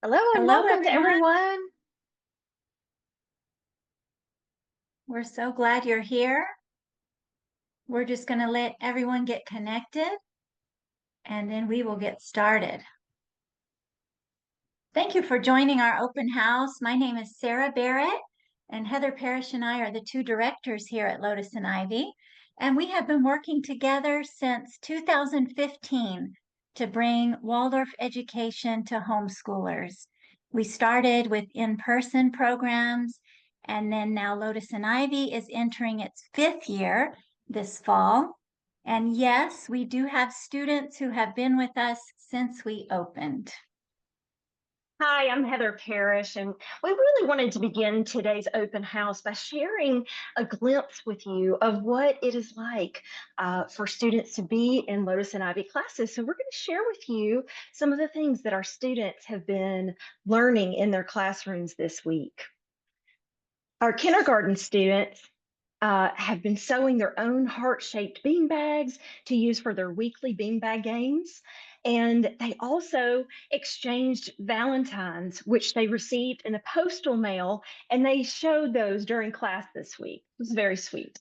Hello and Hello, welcome to everyone. everyone. We're so glad you're here. We're just going to let everyone get connected and then we will get started. Thank you for joining our open house. My name is Sarah Barrett, and Heather Parrish and I are the two directors here at Lotus and Ivy. And we have been working together since 2015 to bring Waldorf education to homeschoolers. We started with in-person programs, and then now Lotus and Ivy is entering its fifth year this fall. And yes, we do have students who have been with us since we opened. Hi, I'm Heather Parrish, and we really wanted to begin today's open house by sharing a glimpse with you of what it is like for students to be in Lotus and Ivy classes. So we're going to share with you some of the things that our students have been learning in their classrooms this week. Our kindergarten students have been sewing their own heart-shaped bean bags to use for their weekly beanbag games. And they also exchanged Valentines, which they received in the postal mail, and they showed those during class this week. It was very sweet.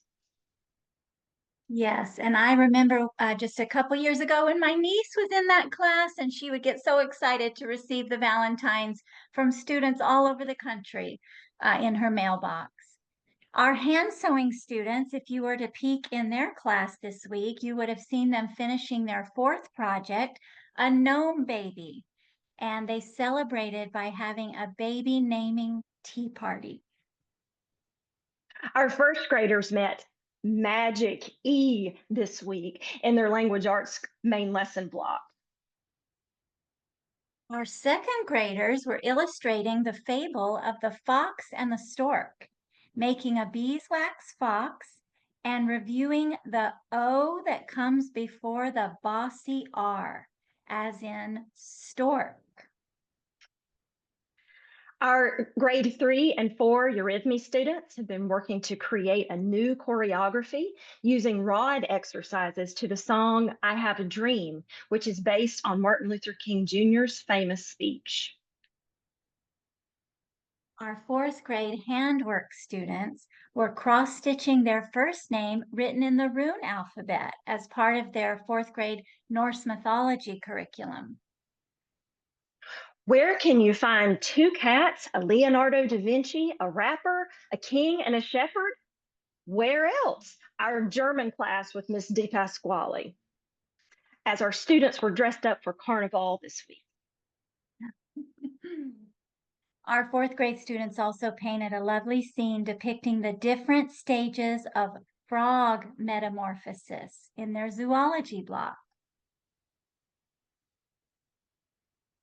Yes, and I remember just a couple years ago when my niece was in that class and she would get so excited to receive the Valentines from students all over the country in her mailbox. Our hand sewing students, if you were to peek in their class this week, you would have seen them finishing their fourth project, a gnome baby, and they celebrated by having a baby naming tea party. Our first graders met Magic E this week in their language arts main lesson block. Our second graders were illustrating the fable of the fox and the stork, making a beeswax fox and reviewing the O that comes before the bossy R, as in stork. Our grade 3 and 4 Eurythmy students have been working to create a new choreography using rod exercises to the song I Have a Dream, which is based on Martin Luther King Jr.'s famous speech. Our fourth grade handwork students were cross-stitching their first name written in the rune alphabet as part of their fourth grade Norse mythology curriculum. Where can you find two cats, a Leonardo da Vinci, a rapper, a king, and a shepherd? Where else? Our German class with Miss Di Pasquale, as our students were dressed up for Carnival this week. Our fourth grade students also painted a lovely scene depicting the different stages of frog metamorphosis in their zoology block.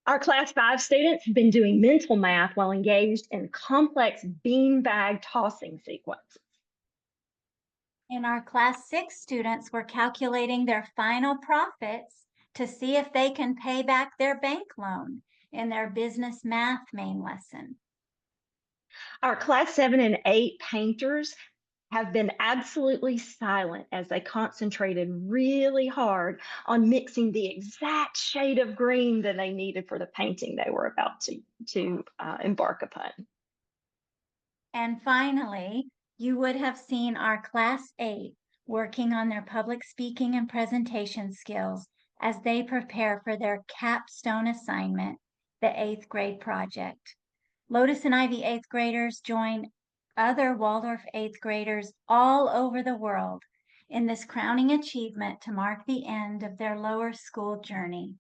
Our class 5 students have been doing mental math while engaged in complex beanbag tossing sequences. And our class 6 students were calculating their final profits to see if they can pay back their bank loan in their business math main lesson. Our class 7 and 8 painters have been absolutely silent as they concentrated really hard on mixing the exact shade of green that they needed for the painting they were about to embark upon. And finally, you would have seen our class 8 working on their public speaking and presentation skills as they prepare for their capstone assignment, the 8th grade project. Lotus and Ivy 8th graders join other Waldorf 8th graders all over the world in this crowning achievement to mark the end of their lower school journey.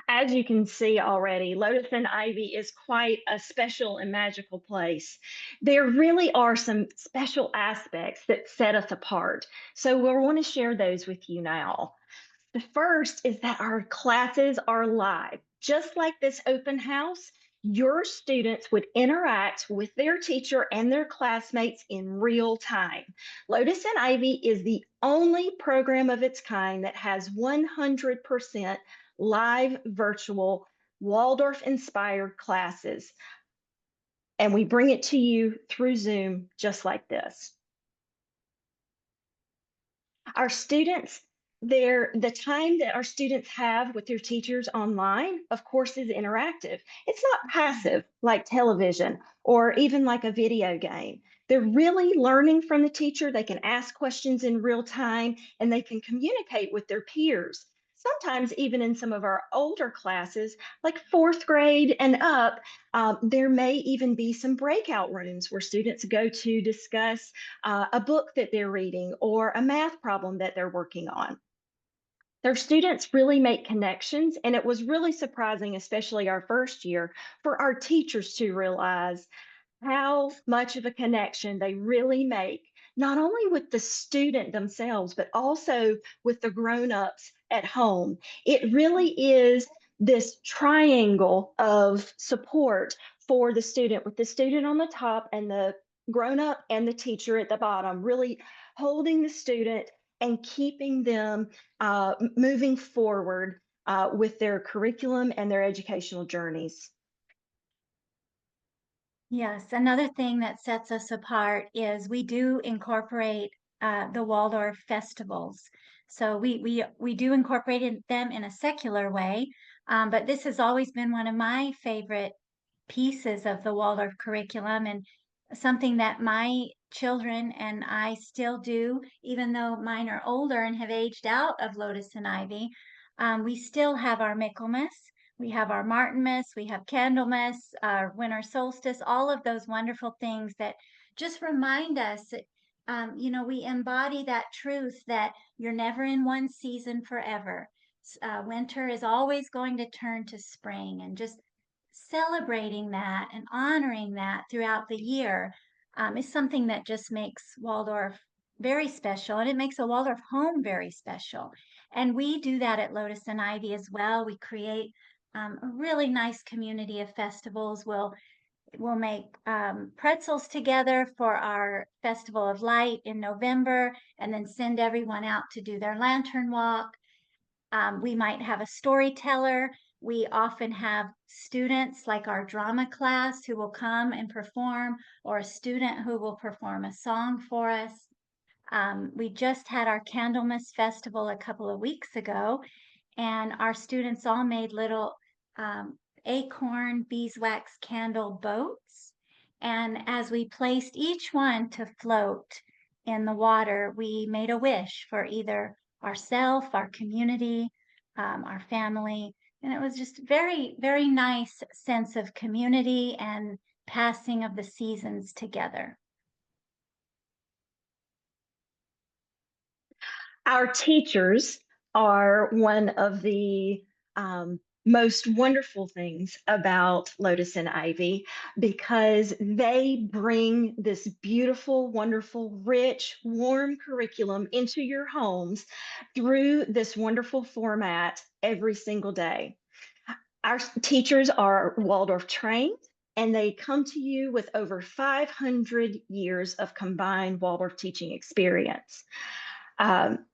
As you can see already, Lotus and Ivy is quite a special and magical place. There really are some special aspects that set us apart. So we want to share those with you now. The first is that our classes are live. Just like this open house, your students would interact with their teacher and their classmates in real time. Lotus and Ivy is the only program of its kind that has 100% live virtual Waldorf inspired classes. And we bring it to you through Zoom just like this. Our students The time that our students have with their teachers online, of course, is interactive. It's not passive like television or even like a video game. They're really learning from the teacher. They can ask questions in real time and they can communicate with their peers. Sometimes, even in some of our older classes, like fourth grade and up, there may even be some breakout rooms where students go to discuss a book that they're reading or a math problem that they're working on. Their students really make connections, and it was really surprising, especially our first year, for our teachers to realize how much of a connection they really make, not only with the student themselves, but also with the grown-ups at home. It really is this triangle of support for the student, with the student on the top and the grown-up and the teacher at the bottom, really holding the student and keeping them moving forward with their curriculum and their educational journeys. Yes, another thing that sets us apart is we do incorporate the Waldorf festivals. So we do them in a secular way, but this has always been one of my favorite pieces of the Waldorf curriculum and something that my children and I still do, even though mine are older and have aged out of Lotus and Ivy. We still have our Michaelmas, we have our Martinmas, we have Candlemas, our winter solstice, all of those wonderful things that just remind us that, we embody that truth that you're never in one season forever. Winter is always going to turn to spring, and just celebrating that and honoring that throughout the year is something that just makes Waldorf very special, and it makes a Waldorf home very special. And we do that at Lotus and Ivy as well. We create a really nice community of festivals. We'll make pretzels together for our Festival of Light in November, and then send everyone out to do their lantern walk. We might have a storyteller. We often have students like our drama class who will come and perform, or a student who will perform a song for us. We just had our Candlemas Festival a couple of weeks ago, and our students all made little um, acorn beeswax candle boats. And as we placed each one to float in the water, we made a wish for either ourself, our community, our family. And it was just very, very nice sense of community and passing of the seasons together. Our teachers are one of the most wonderful things about Lotus and Ivy because they bring this beautiful, wonderful, rich, warm curriculum into your homes through this wonderful format every single day. Our teachers are Waldorf trained and they come to you with over 500 years of combined Waldorf teaching experience. Um,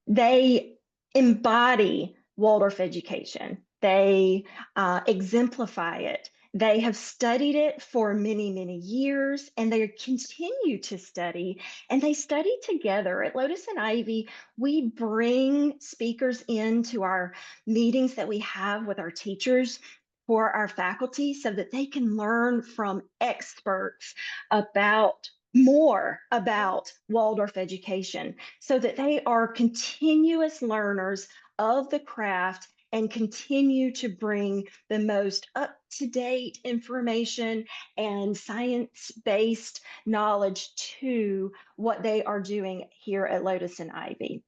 they embody Waldorf education. They exemplify it. They have studied it for many, many years, and they continue to study, and they study together. At Lotus and Ivy, we bring speakers into our meetings that we have with our teachers for our faculty so that they can learn from experts about more about Waldorf education so that they are continuous learners of the craft and continue to bring the most up-to-date information and science-based knowledge to what they are doing here at Lotus and Ivy.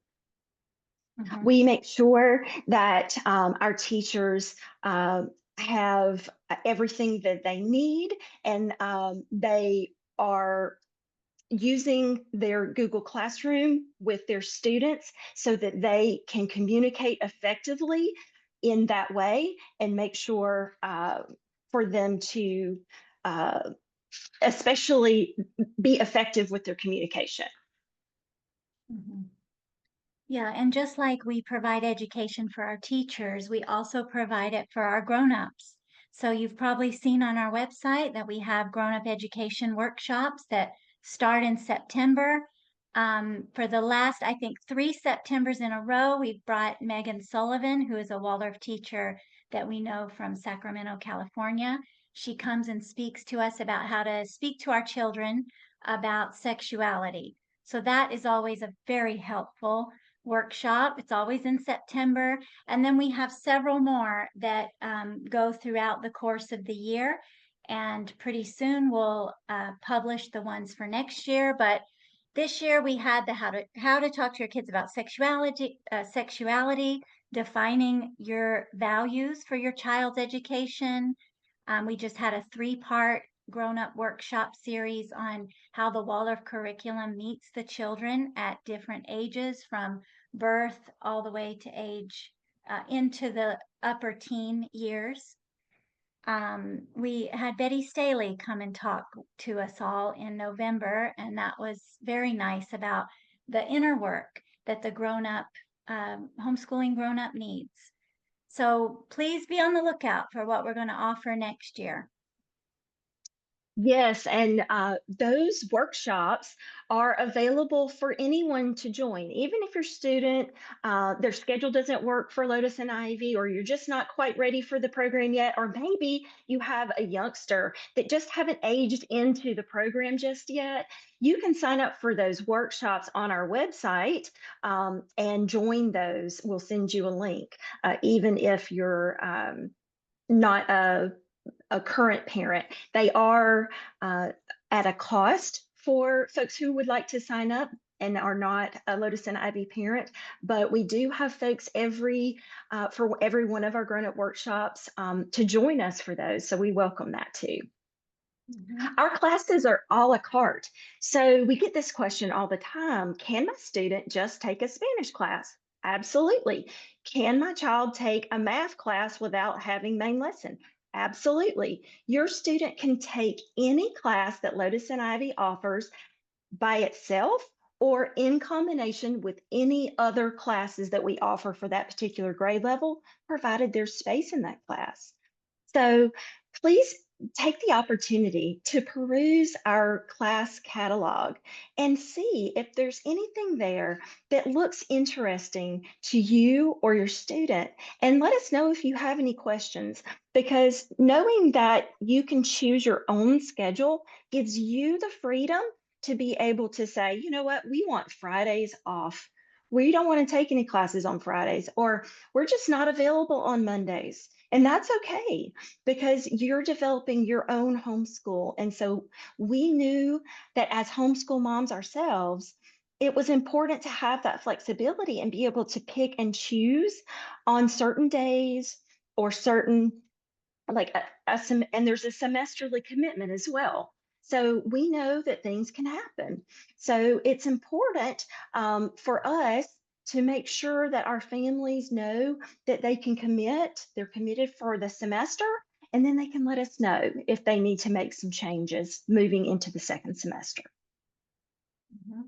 Mhm. We make sure that our teachers have everything that they need and they are using their Google Classroom with their students so that they can communicate effectively in that way and make sure for them to especially be effective with their communication. Mhm. Yeah, and just like we provide education for our teachers, we also provide it for our grown-ups. So you've probably seen on our website that we have grown-up education workshops that start in September. For the last, I think, 3 Septembers in a row, we've brought Megan Sullivan, who is a Waldorf teacher that we know from Sacramento, California. She comes and speaks to us about how to speak to our children about sexuality. So that is always a very helpful workshop. It's always in September. And then we have several more that go throughout the course of the year. And pretty soon we'll publish the ones for next year. But this year we had the how to talk to your kids about sexuality, defining your values for your child's education. We just had a 3-part grown-up workshop series on how the Waldorf curriculum meets the children at different ages, from birth all the way to age into the upper teen years. We had Betty Staley come and talk to us all in November, and that was very nice about the inner work that the grown-up homeschooling grown-up needs. So please be on the lookout for what we're going to offer next year. Yes, and those workshops are available for anyone to join. Even if your student, their schedule doesn't work for Lotus and Ivy, or you're just not quite ready for the program yet, or maybe you have a youngster that just haven't aged into the program just yet, you can sign up for those workshops on our website and join those. We'll send you a link, even if you're not a current parent. They are at a cost for folks who would like to sign up and are not a Lotus and Ivy parent, but we do have folks for every one of our grown-up workshops to join us for those. So we welcome that too. Our classes are a la carte. So we get this question all the time. Can my student just take a Spanish class? Absolutely. Can my child take a math class without having main lesson? Absolutely. Your student can take any class that Lotus and Ivy offers by itself or in combination with any other classes that we offer for that particular grade level, provided there's space in that class. So please take the opportunity to peruse our class catalog and see if there's anything there that looks interesting to you or your student. And let us know if you have any questions, because knowing that you can choose your own schedule gives you the freedom to be able to say, you know what, we want Fridays off. We don't want to take any classes on Fridays, or we're just not available on Mondays. And that's okay, because you're developing your own homeschool. And so we knew that as homeschool moms ourselves, it was important to have that flexibility and be able to pick and choose on certain days or certain, like and there's a semesterly commitment as well. So we know that things can happen. So it's important for us to make sure that our families know that they can commit, they're committed for the semester, and then they can let us know if they need to make some changes moving into the second semester. Mhm.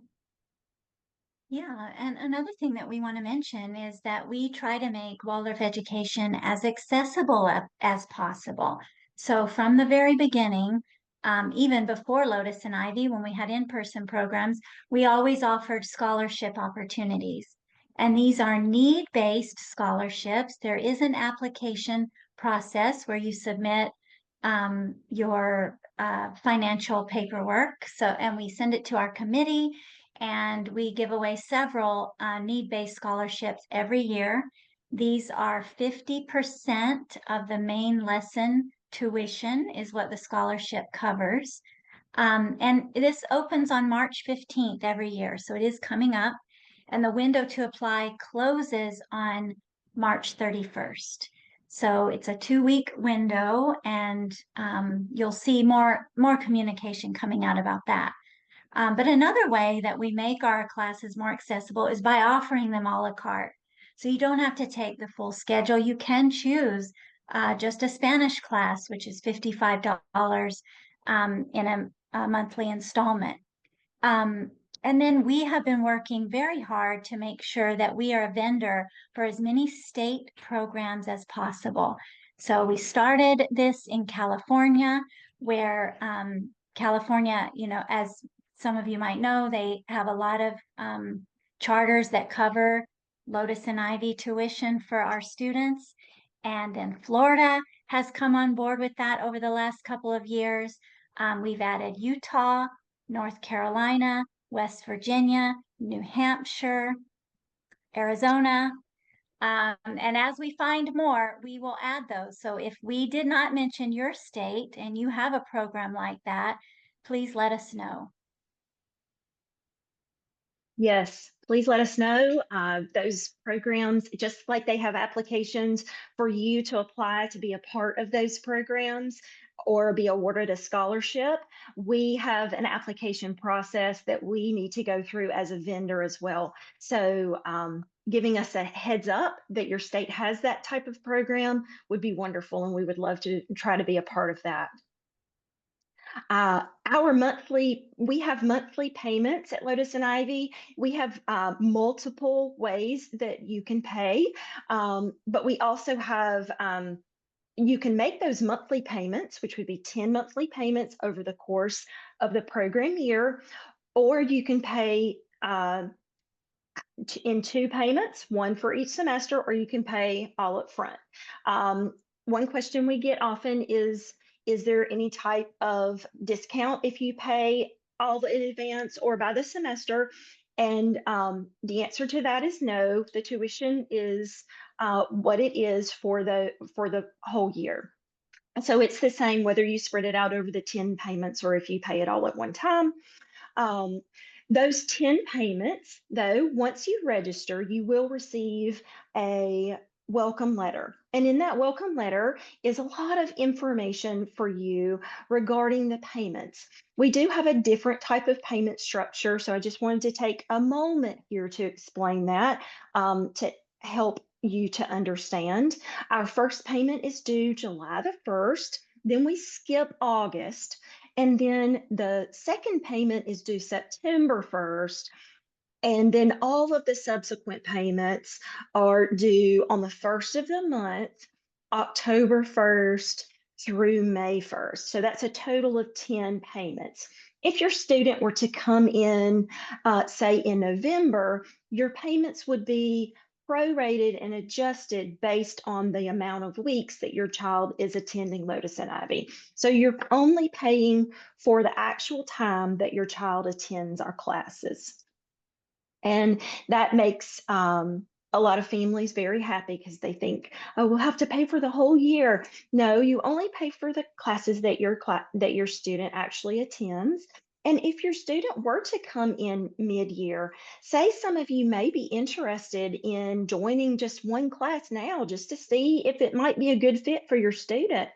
Yeah, and another thing that we want to mention is that we try to make Waldorf education as accessible as possible. So from the very beginning, even before Lotus and Ivy, when we had in-person programs, we always offered scholarship opportunities. And these are need-based scholarships. There is an application process where you submit your financial paperwork. So, and we send it to our committee, and we give away several need-based scholarships every year. These are 50% of the main lesson tuition is what the scholarship covers. And this opens on March 15th every year, so it is coming up. And the window to apply closes on March 31st. So it's a 2-week window, and you'll see more communication coming out about that. But another way that we make our classes more accessible is by offering them a la carte. So you don't have to take the full schedule. You can choose just a Spanish class, which is $55 in a monthly installment. And then we have been working very hard to make sure that we are a vendor for as many state programs as possible. So we started this in California, where California, as some of you might know, they have a lot of charters that cover Lotus and Ivy tuition for our students. And then Florida has come on board with that over the last couple of years. We've added Utah, North Carolina, West Virginia, New Hampshire, Arizona. And as we find more, we will add those. So if we did not mention your state and you have a program like that, please let us know. Yes, please let us know. Those programs, just like they have applications for you to apply to be a part of those programs or be awarded a scholarship, we have an application process that we need to go through as a vendor as well. So, giving us a heads up that your state has that type of program would be wonderful, and we would love to try to be a part of that. We have monthly payments at Lotus and Ivy. We have multiple ways that you can pay, but we also have, you can make those monthly payments, which would be 10 monthly payments over the course of the program year, or you can pay in two payments, one for each semester, or you can pay all up front. One question we get often is there any type of discount if you pay all in advance or by the semester? And the answer to that is no. The tuition is what it is for the whole year. So it's the same whether you spread it out over the 10 payments or if you pay it all at one time. Um, those 10 payments, though, once you register, you will receive a welcome letter. And in that welcome letter is a lot of information for you regarding the payments. We do have a different type of payment structure, so I just wanted to take a moment here to explain that to help you to understand. Our first payment is due July the 1st, then we skip August. And then the second payment is due September 1st. And then all of the subsequent payments are due on the first of the month, October 1st through May 1st. So that's a total of 10 payments. If your student were to come in, say in November, your payments would be prorated and adjusted based on the amount of weeks that your child is attending Lotus and Ivy. So you're only paying for the actual time that your child attends our classes. And that makes a lot of families very happy because they think, oh, we'll have to pay for the whole year. No, you only pay for the classes that your student actually attends. And if your student were to come in mid-year, say some of you may be interested in joining just one class now just to see if it might be a good fit for your student.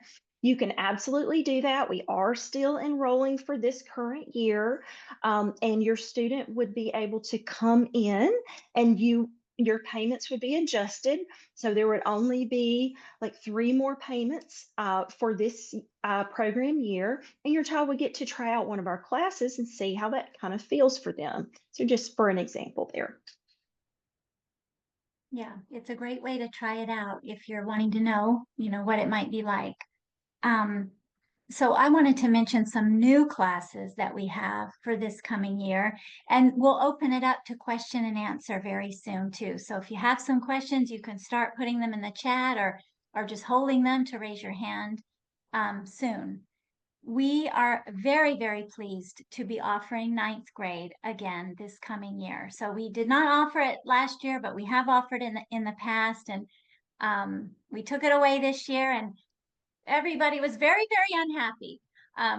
You can absolutely do that. We are still enrolling for this current year, and your student would be able to come in and your payments would be adjusted. So there would only be like 3 more payments for this program year, and your child would get to try out one of our classes and see how that kind of feels for them. So just for an example there. Yeah, it's a great way to try it out if you're wanting to know, what it might be like. Um, so I wanted to mention some new classes that we have for this coming year, and we'll open it up to question and answer very soon too. So if you have some questions, you can start putting them in the chat or just holding them to raise your hand soon. We are very, very pleased to be offering ninth grade again this coming year. So we did not offer it last year, but we have offered in the past, and we took it away this year, and everybody was very, very unhappy.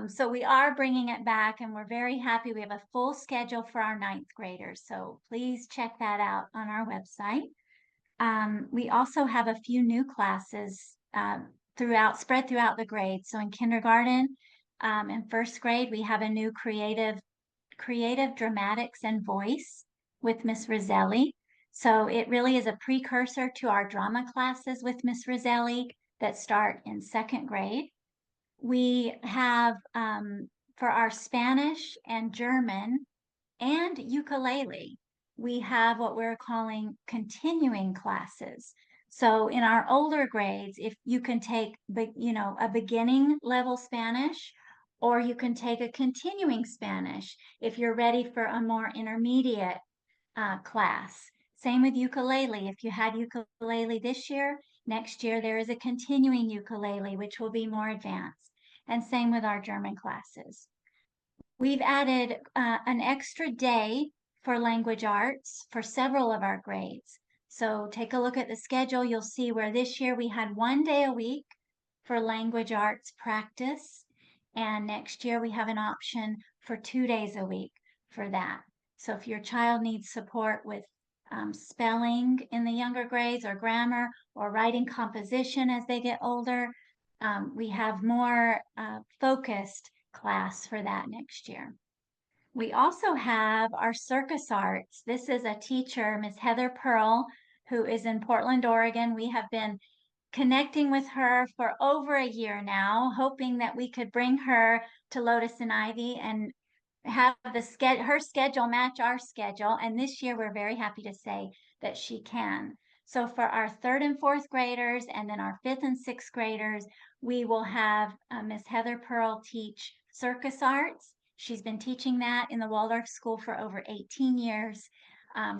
So we are bringing it back, and we're very happy. We have a full schedule for our ninth graders. So please check that out on our website. We also have a few new classes spread throughout the grades. So in kindergarten and first grade, we have a new creative dramatics and voice with Miss Roselli. So it really is a precursor to our drama classes with Miss Roselli that start in second grade. We have for our Spanish and German and ukulele, we have what we're calling continuing classes. So in our older grades, if you can take a beginning level Spanish or you can take a continuing Spanish if you're ready for a more intermediate class. Same with ukulele. If you had ukulele this year, next year there is a continuing ukulele, which will be more advanced. And same with our German classes. We've added an extra day for language arts for several of our grades. So take a look at the schedule. You'll see where this year we had 1 day a week for language arts practice. And next year we have an option for 2 days a week for that. So if your child needs support with spelling in the younger grades or grammar or writing composition as they get older, we have more focused class for that next year. We also have our circus arts. This is a teacher, Miss Heather Pearl, who is in Portland, Oregon. We have been connecting with her for over a year now, hoping that we could bring her to Lotus and Ivy and have her schedule match our schedule. And this year, we're very happy to say that she can. So for our third and fourth graders, and then our fifth and sixth graders, we will have Miss Heather Pearl teach circus arts. She's been teaching that in the Waldorf School for over 18 years.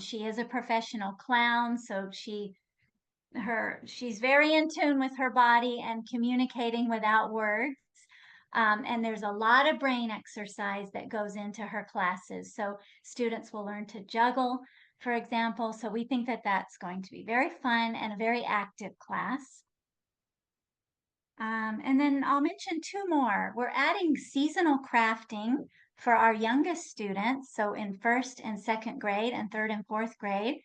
She is a professional clown, so she's very in tune with her body and communicating without words. And there's a lot of brain exercise that goes into her classes. So students will learn to juggle, for example. So we think that that's going to be very fun and a very active class. And then I'll mention two more. We're adding seasonal crafting for our youngest students. So in first and second grade and third and fourth grade,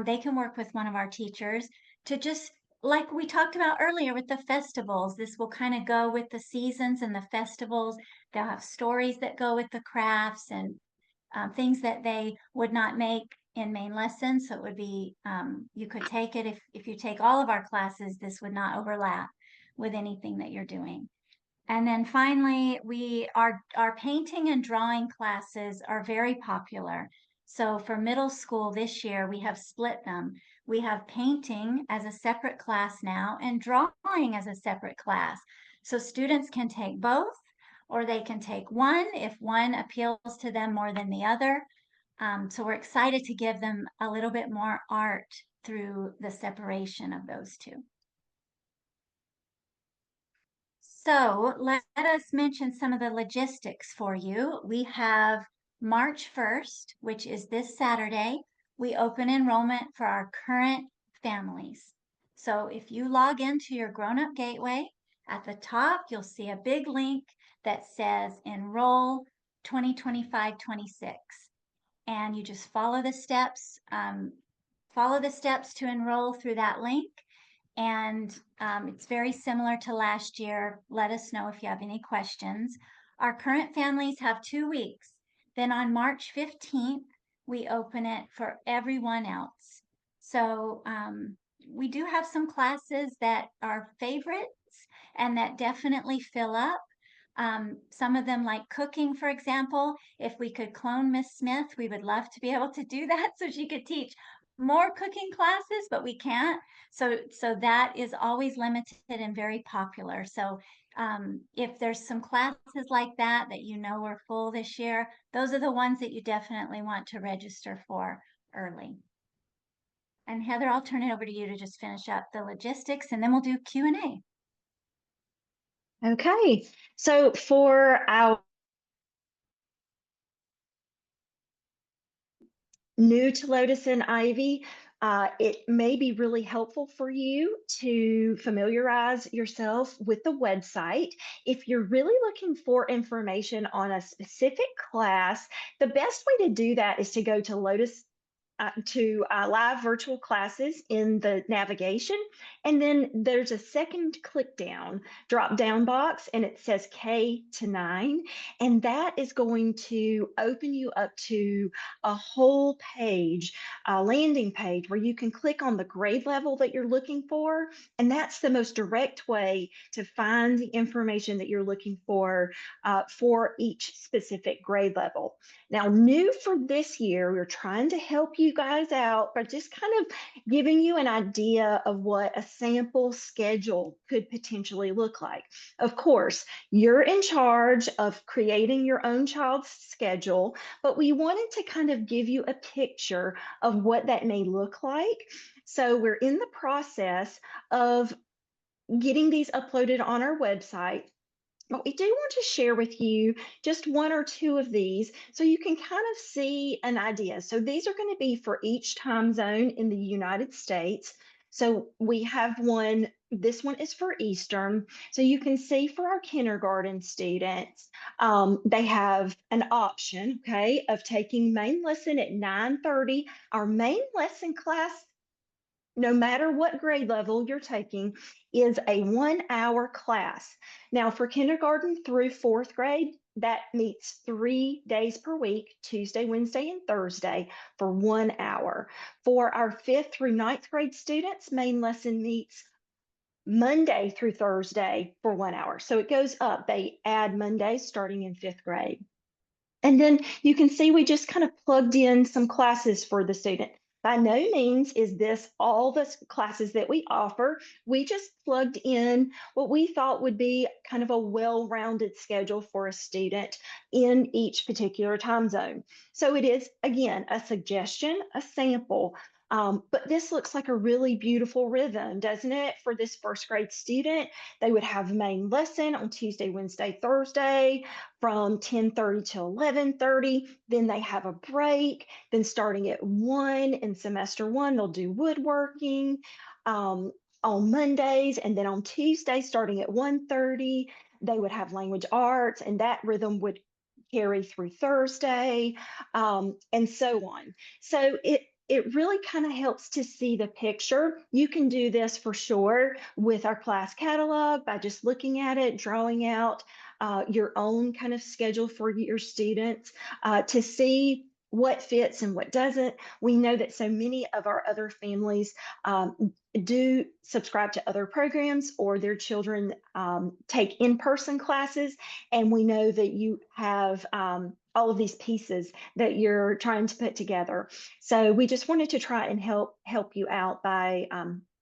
they can work with one of our teachers to just, like we talked about earlier with the festivals, this will kind of go with the seasons and the festivals. They'll have stories that go with the crafts and things that they would not make in main lessons. So it would be, you could take it if you take all of our classes, this would not overlap with anything that you're doing. And then finally, our painting and drawing classes are very popular. So for middle school this year, we have split them. We have painting as a separate class now and drawing as a separate class. So students can take both, or they can take one if one appeals to them more than the other. So we're excited to give them a little bit more art through the separation of those two. So let us mention some of the logistics for you. We have March 1st, which is this Saturday. We open enrollment for our current families. So if you log into your grown-up gateway, at the top, you'll see a big link that says Enroll 2025-26. And you just follow the steps, to enroll through that link. And it's very similar to last year. Let us know if you have any questions. Our current families have 2 weeks. Then on March 15th, we open it for everyone else. So we do have some classes that are favorites and that definitely fill up. Some of them like cooking, for example. If we could clone Miss Smith, we would love to be able to do that so she could teach more cooking classes, but we can't. So that is always limited and very popular. So if there's some classes like that that you know are full this year, those are the ones that you definitely want to register for early. And Heather, I'll turn it over to you to just finish up the logistics and then we'll do Q&A. Okay, so for our new to Lotus and Ivy, it may be really helpful for you to familiarize yourself with the website. If you're really looking for information on a specific class, the best way to do that is to go to Lotus to live virtual classes in the navigation. And then there's a second drop down box, and it says K-9. And that is going to open you up to a whole page, a landing page where you can click on the grade level that you're looking for. And that's the most direct way to find the information that you're looking for each specific grade level. Now, new for this year, we're trying to help you guys out by just kind of giving you an idea of what a sample schedule could potentially look like. Of course, you're in charge of creating your own child's schedule, but we wanted to kind of give you a picture of what that may look like. So we're in the process of getting these uploaded on our website. But we do want to share with you just one or two of these so you can kind of see an idea. So these are going to be for each time zone in the United States. So we have one, this one is for Eastern. So you can see for our kindergarten students, they have an option, okay, of taking main lesson at 9:30. Our main lesson class, no matter what grade level you're taking, is a 1 hour class. Now, for kindergarten through fourth grade, that meets 3 days per week, Tuesday, Wednesday, and Thursday, for 1 hour. For our fifth through ninth grade students, main lesson meets Monday through Thursday for 1 hour. So it goes up. They add Mondays starting in fifth grade. And then you can see we just kind of plugged in some classes for the student. By no means is this all the classes that we offer. We just plugged in what we thought would be kind of a well-rounded schedule for a student in each particular time zone. So it is, again, a suggestion, a sample. But this looks like a really beautiful rhythm, doesn't it? For this first grade student, they would have main lesson on Tuesday, Wednesday, Thursday, from 10:30 to 11:30. Then they have a break. Then starting at 1 in semester 1, they'll do woodworking on Mondays. And then on Tuesday, starting at 1:30, they would have language arts, and that rhythm would carry through Thursday, and so on. So it really kind of helps to see the picture. You can do this for sure with our class catalog by just looking at it, drawing out your own kind of schedule for your students to see what fits and what doesn't. We know that so many of our other families do subscribe to other programs, or their children take in-person classes, and we know that you have all of these pieces that you're trying to put together. So we just wanted to try and help you out by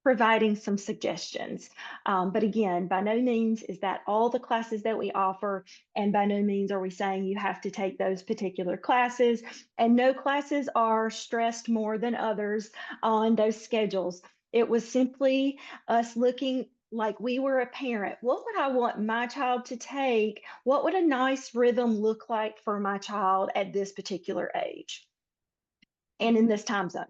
providing some suggestions. But again, by no means is that all the classes that we offer, and by no means are we saying you have to take those particular classes, and no classes are stressed more than others on those schedules. It was simply us looking like we were a parent. What would I want my child to take? What would a nice rhythm look like for my child at this particular age and in this time zone?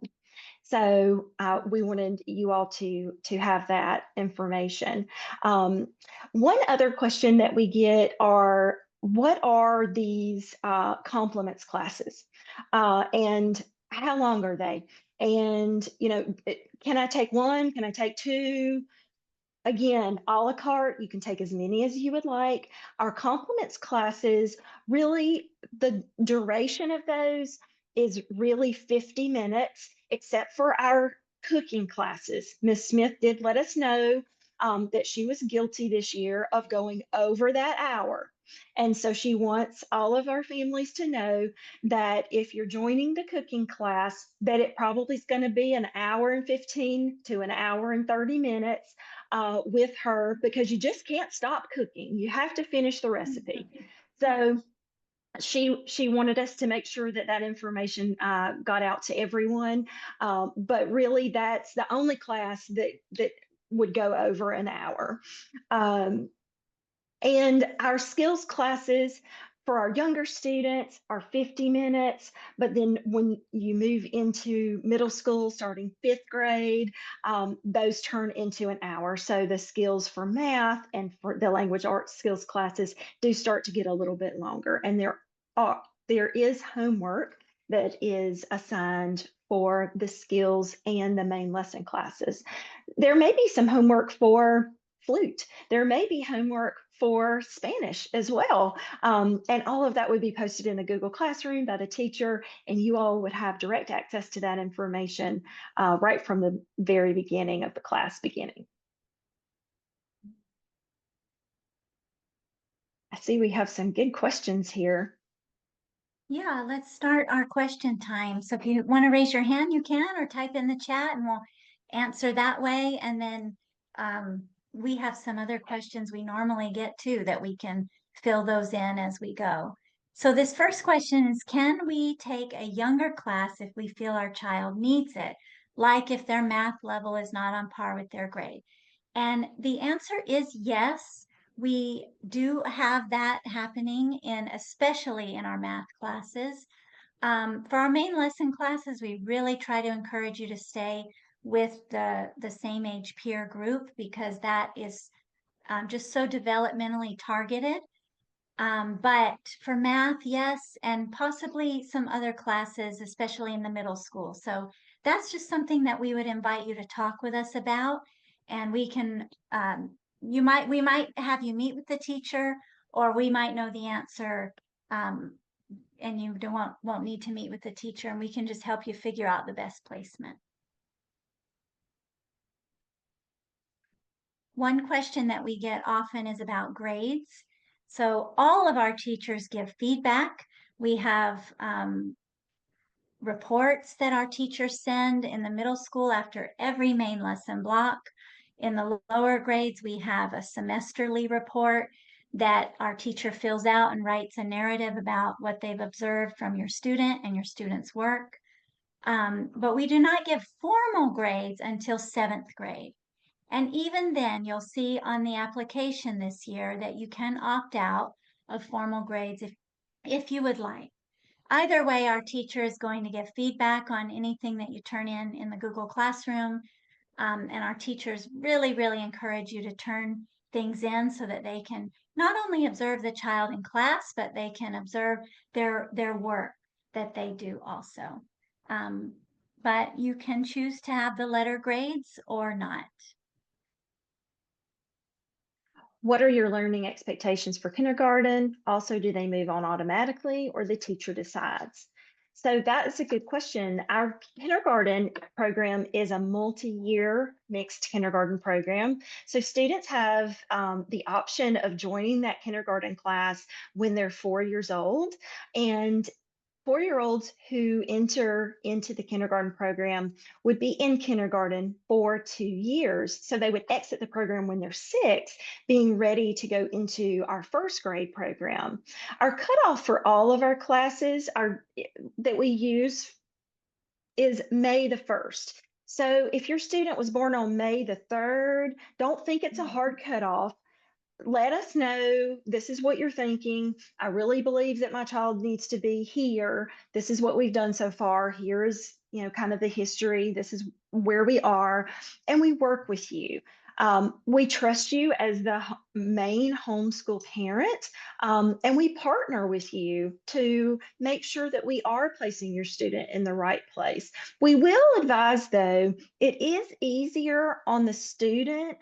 So we wanted you all to have that information. One other question that we get are, what are these complements classes, and how long are they? And can I take one? Can I take two? Again, a la carte, you can take as many as you would like. Our complements classes, really, the duration of those is really 50 minutes, except for our cooking classes. Miss Smith did let us know that she was guilty this year of going over that hour. And so she wants all of our families to know that if you're joining the cooking class, that it probably is going to be an hour and 15 to an hour and 30 minutes with her, because you just can't stop cooking. You have to finish the recipe. So she wanted us to make sure that that information got out to everyone. But really, that's the only class that would go over an hour. And our skills classes for our younger students are 50 minutes, but then when you move into middle school, starting fifth grade, those turn into an hour. So the skills for math and for the language arts skills classes do start to get a little bit longer. And there is homework that is assigned for the skills and the main lesson classes. There may be some homework for flute. There may be homework for Spanish as well. And all of that would be posted in a Google Classroom by the teacher, and you all would have direct access to that information right from the very beginning of the class beginning. I see we have some good questions here. Yeah, let's start our question time. So if you want to raise your hand, you can, or type in the chat and we'll answer that way. And then we have some other questions we normally get too that we can fill those in as we go. So this first question is, can we take a younger class if we feel our child needs it? Like if their math level is not on par with their grade? And the answer is yes. We do have that happening especially in our math classes. For our main lesson classes, we really try to encourage you to stay with the same age peer group because that is just so developmentally targeted. But for math, yes, and possibly some other classes, especially in the middle school. So that's just something that we would invite you to talk with us about. And we might have you meet with the teacher, or we might know the answer, and you won't need to meet with the teacher, and we can just help you figure out the best placement. One question that we get often is about grades. So all of our teachers give feedback. We have reports that our teachers send in the middle school after every main lesson block. In the lower grades, we have a semesterly report that our teacher fills out and writes a narrative about what they've observed from your student and your student's work. But we do not give formal grades until seventh grade. And even then, you'll see on the application this year that you can opt out of formal grades if you would like. Either way, our teacher is going to give feedback on anything that you turn in the Google Classroom. And our teachers really, really encourage you to turn things in so that they can not only observe the child in class, but they can observe their work that they do also. But you can choose to have the letter grades or not. What are your learning expectations for kindergarten? Also, do they move on automatically or the teacher decides? So that is a good question. Our kindergarten program is a multi-year mixed kindergarten program. So students have the option of joining that kindergarten class when they're 4 years old. And 4-year-olds who enter into the kindergarten program would be in kindergarten for 2 years. So they would exit the program when they're 6, being ready to go into our first grade program. Our cutoff for all of our classes that we use is May the 1st. So if your student was born on May the 3rd, don't think it's a hard cutoff. Let us know this is what you're thinking. I really believe that my child needs to be here. This is what we've done so far. Here is, kind of the history. This is where we are, and we work with you. We trust you as the main homeschool parent, and we partner with you to make sure that we are placing your student in the right place. We will advise, though, it is easier on the student.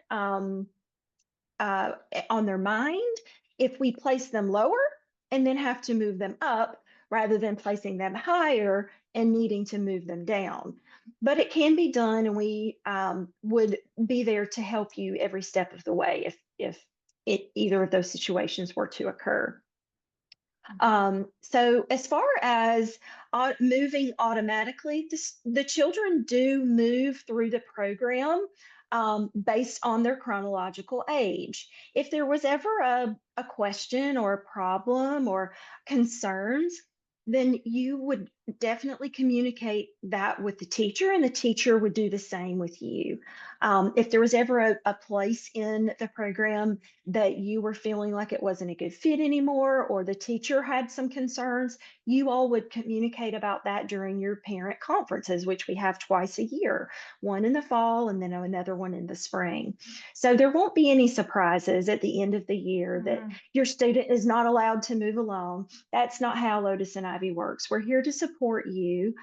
On their mind if we place them lower and then have to move them up rather than placing them higher and needing to move them down. But it can be done, and we would be there to help you every step of the way if either of those situations were to occur. So as far as moving automatically, the children do move through the program based on their chronological age. If there was ever a question or a problem or concerns, then you would definitely communicate that with the teacher, and the teacher would do the same with you. If there was ever a place in the program that you were feeling like it wasn't a good fit anymore, or the teacher had some concerns, you all would communicate about that during your parent conferences, which we have twice a year, one in the fall and then another one in the spring. So there won't be any surprises at the end of the year that your student is not allowed to move along. That's not how Lotus and Ivy works. We're here to support you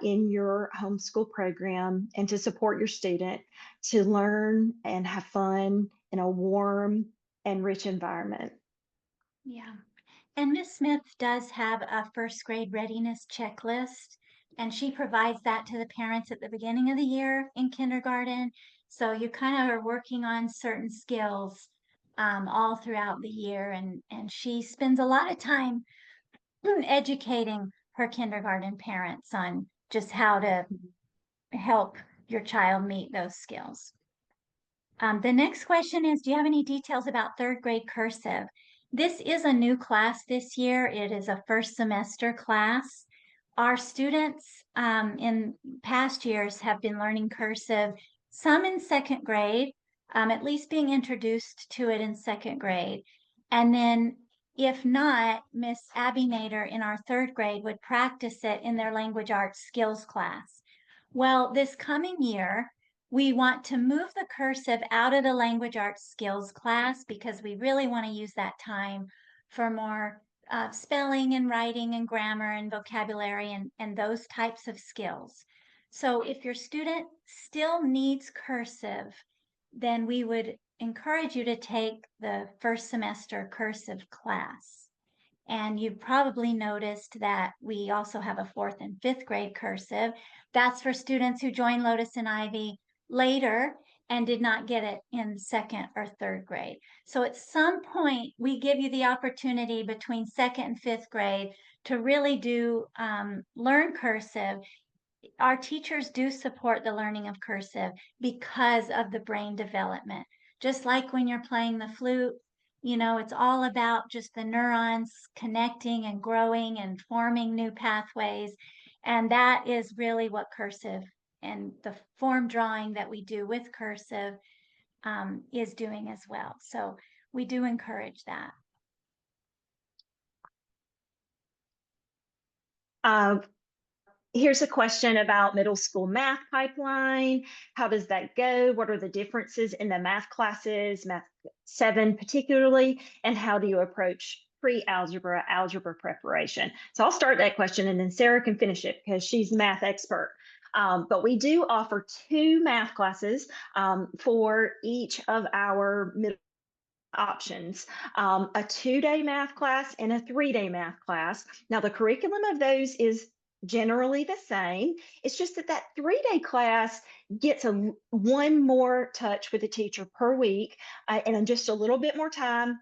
in your homeschool program and to support your student to learn and have fun in a warm and rich environment. Yeah. And Miss Smith does have a first grade readiness checklist, and she provides that to the parents at the beginning of the year in kindergarten. So you kind of are working on certain skills all throughout the year, and she spends a lot of time educating her kindergarten parents on just how to help your child meet those skills. The next question is, do you have any details about third grade cursive? This is a new class this year. It is a first semester class. Our students in past years have been learning cursive, some in second grade, at least being introduced to it in second grade. And then if not, Miss Abby Nader in our third grade would practice it in their language arts skills class. Well, this coming year, we want to move the cursive out of the language arts skills class because we really want to use that time for more spelling and writing and grammar and vocabulary and those types of skills. So if your student still needs cursive, then we would encourage you to take the first semester cursive class. And you've probably noticed that we also have a fourth and fifth grade cursive. That's for students who join Lotus and Ivy later and did not get it in second or third grade. So at some point, we give you the opportunity between second and fifth grade to really do learn cursive. Our teachers do support the learning of cursive because of the brain development. Just like when you're playing the flute, it's all about just the neurons connecting and growing and forming new pathways. And that is really what cursive and the form drawing that we do with cursive is doing as well. So we do encourage that. Uh, Here's a question about middle school math pipeline. How does that go? What are the differences in the math classes, math 7 particularly, and how do you approach pre-algebra, algebra preparation? So I'll start that question and then Sarah can finish it because she's the math expert. But we do offer 2 math classes for each of our middle options, a 2-day math class and a 3-day math class. Now, the curriculum of those is generally the same. It's just that that 3-day class gets one more touch with the teacher per week, and just a little bit more time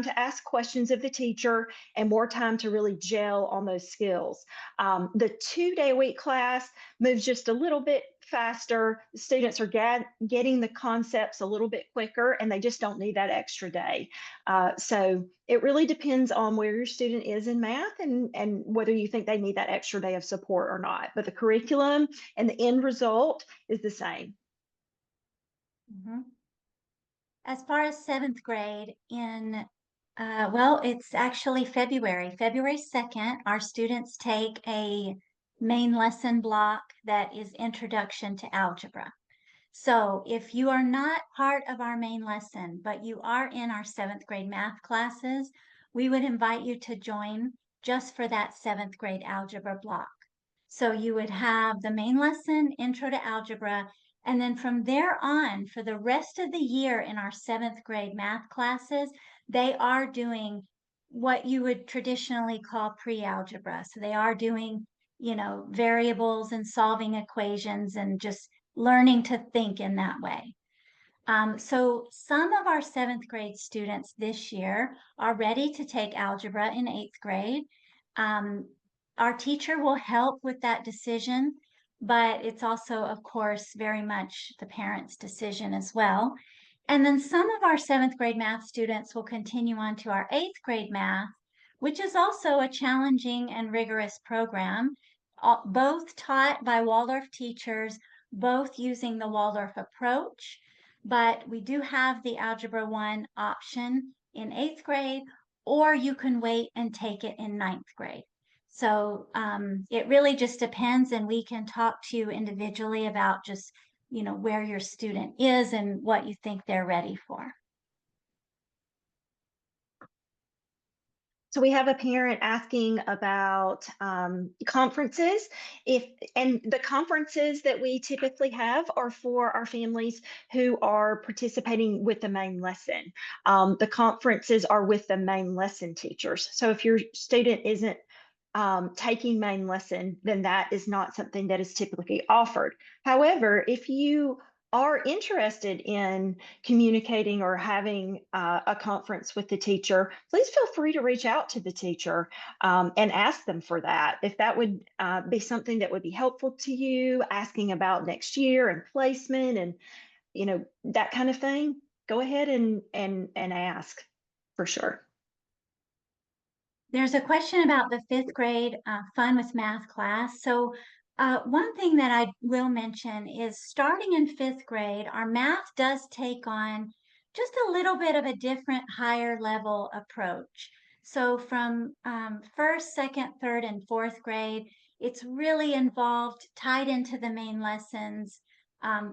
to ask questions of the teacher, and more time to really gel on those skills. The 2-day week class moves just a little bit faster. The students are getting the concepts a little bit quicker, and they just don't need that extra day. So it really depends on where your student is in math and whether you think they need that extra day of support or not. But the curriculum and the end result is the same. Mm-hmm. As far as seventh grade, well, it's actually February 2nd, our students take a main lesson block that is Introduction to Algebra. So if you are not part of our main lesson, but you are in our 7th grade math classes, we would invite you to join just for that 7th grade algebra block. So you would have the main lesson, Intro to Algebra, and then from there on, for the rest of the year in our 7th grade math classes, they are doing what you would traditionally call pre-algebra. So they are doing, variables and solving equations and just learning to think in that way. So some of our 7th grade students this year are ready to take algebra in 8th grade. Our teacher will help with that decision, but it's also, of course, very much the parent's decision as well. And then some of our 7th grade math students will continue on to our 8th grade math, which is also a challenging and rigorous program, both taught by Waldorf teachers, both using the Waldorf approach. But we do have the Algebra 1 option in 8th grade, or you can wait and take it in 9th grade. So it really just depends, and we can talk to you individually about just, where your student is and what you think they're ready for. So we have a parent asking about conferences. And the conferences that we typically have are for our families who are participating with the main lesson. The conferences are with the main lesson teachers. So if your student isn't taking main lesson, then that is not something that is typically offered. However, if you are interested in communicating or having a conference with the teacher, please feel free to reach out to the teacher and ask them for that. If that would be something that would be helpful to you, asking about next year and placement and that kind of thing, go ahead and ask for sure. There's a question about the fifth grade fun with math class. So one thing that I will mention is starting in fifth grade, our math does take on just a little bit of a different higher level approach. So from first, second, third, and fourth grade, it's really involved, tied into the main lessons,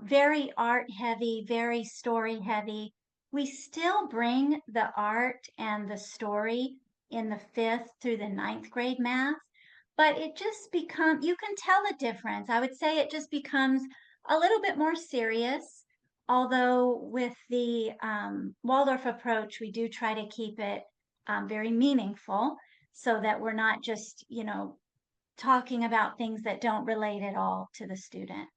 very art heavy, very story heavy. We still bring the art and the story in the fifth through the ninth grade math, but it just becomes, you can tell the difference. I would say it just becomes a little bit more serious. Although with the Waldorf approach, we do try to keep it very meaningful so that we're not just, talking about things that don't relate at all to the student.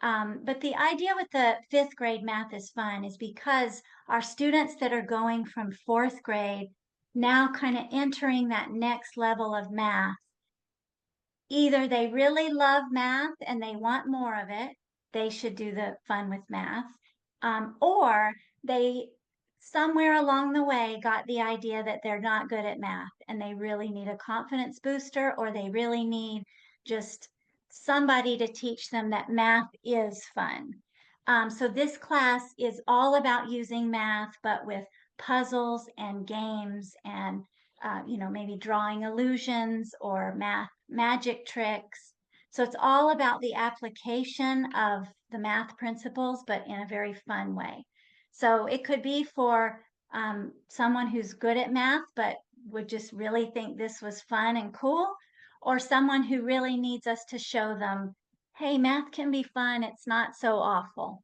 But the idea with the fifth grade math is fun is because our students that are going from fourth grade now kind of entering that next level of math, either they really love math and they want more of it, they should do the fun with math, or they somewhere along the way got the idea that they're not good at math and they really need a confidence booster or they really need just somebody to teach them that math is fun. So this class is all about using math, but with puzzles and games and maybe drawing illusions or math magic tricks. So it's all about the application of the math principles, but in a very fun way. So it could be for someone who's good at math, but would just really think this was fun and cool, or someone who really needs us to show them, hey, math can be fun. It's not so awful.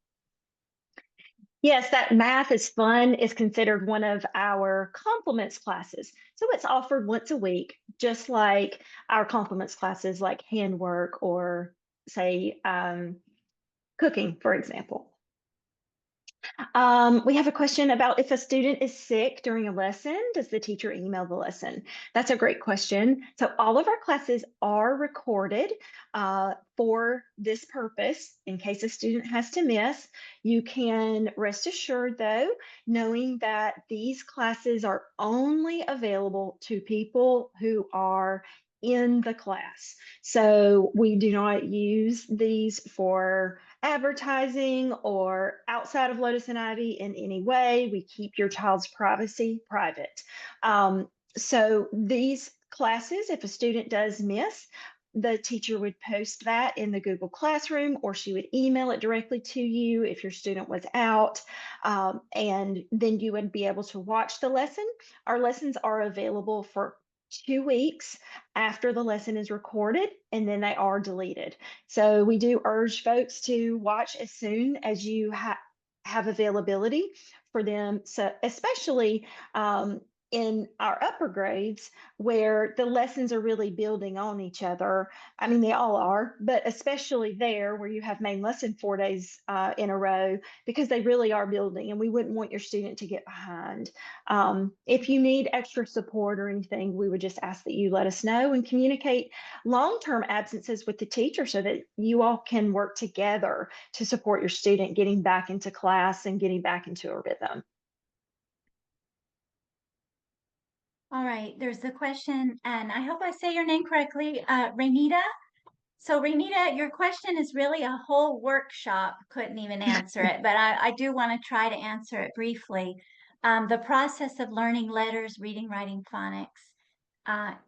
Yes, that math is fun is considered one of our complements classes. So it's offered once a week, just like our complements classes like handwork or say cooking, for example. We have a question about if a student is sick during a lesson, does the teacher email the lesson? That's a great question. So all of our classes are recorded for this purpose in case a student has to miss. You can rest assured though, knowing that these classes are only available to people who are in the class. So we do not use these for advertising or outside of Lotus and Ivy in any way. We keep your child's privacy private. So these classes, if a student does miss, the teacher would post that in the Google Classroom, or she would email it directly to you if your student was out. And then you would be able to watch the lesson. Our lessons are available for 2 weeks after the lesson is recorded, and then they are deleted. So we do urge folks to watch as soon as you have availability for them. So especially in our upper grades where the lessons are really building on each other. I mean, they all are, but especially there where you have main lesson 4 days in a row, because they really are building and we wouldn't want your student to get behind. If you need extra support or anything, we would just ask that you let us know and communicate long-term absences with the teacher so that you all can work together to support your student getting back into class and getting back into a rhythm. All right, there's the question, and I hope I say your name correctly, Renita. So Renita, your question is really a whole workshop, couldn't even answer it, but I do want to try to answer it briefly. The process of learning letters, reading, writing, phonics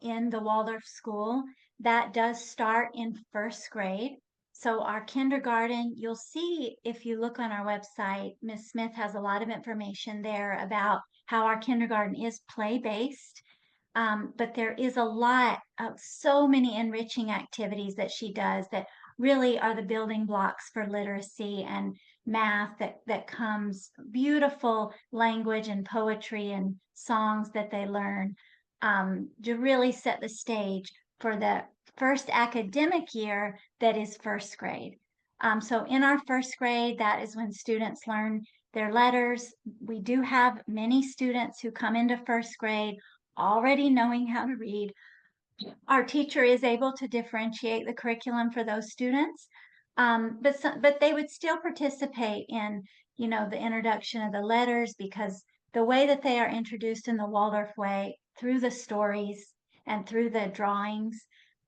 in the Waldorf school, that does start in first grade. So our kindergarten, you'll see if you look on our website, Ms. Smith has a lot of information there about how our kindergarten is play-based. But there is a lot of so many enriching activities that she does that really are the building blocks for literacy and math that comes beautiful language and poetry and songs that they learn to really set the stage for the first academic year that is first grade. So in our first grade, that is when students learn their letters. We do have many students who come into first grade already knowing how to read. Our teacher is able to differentiate the curriculum for those students, but they would still participate in, the introduction of the letters, because the way that they are introduced in the Waldorf way through the stories and through the drawings,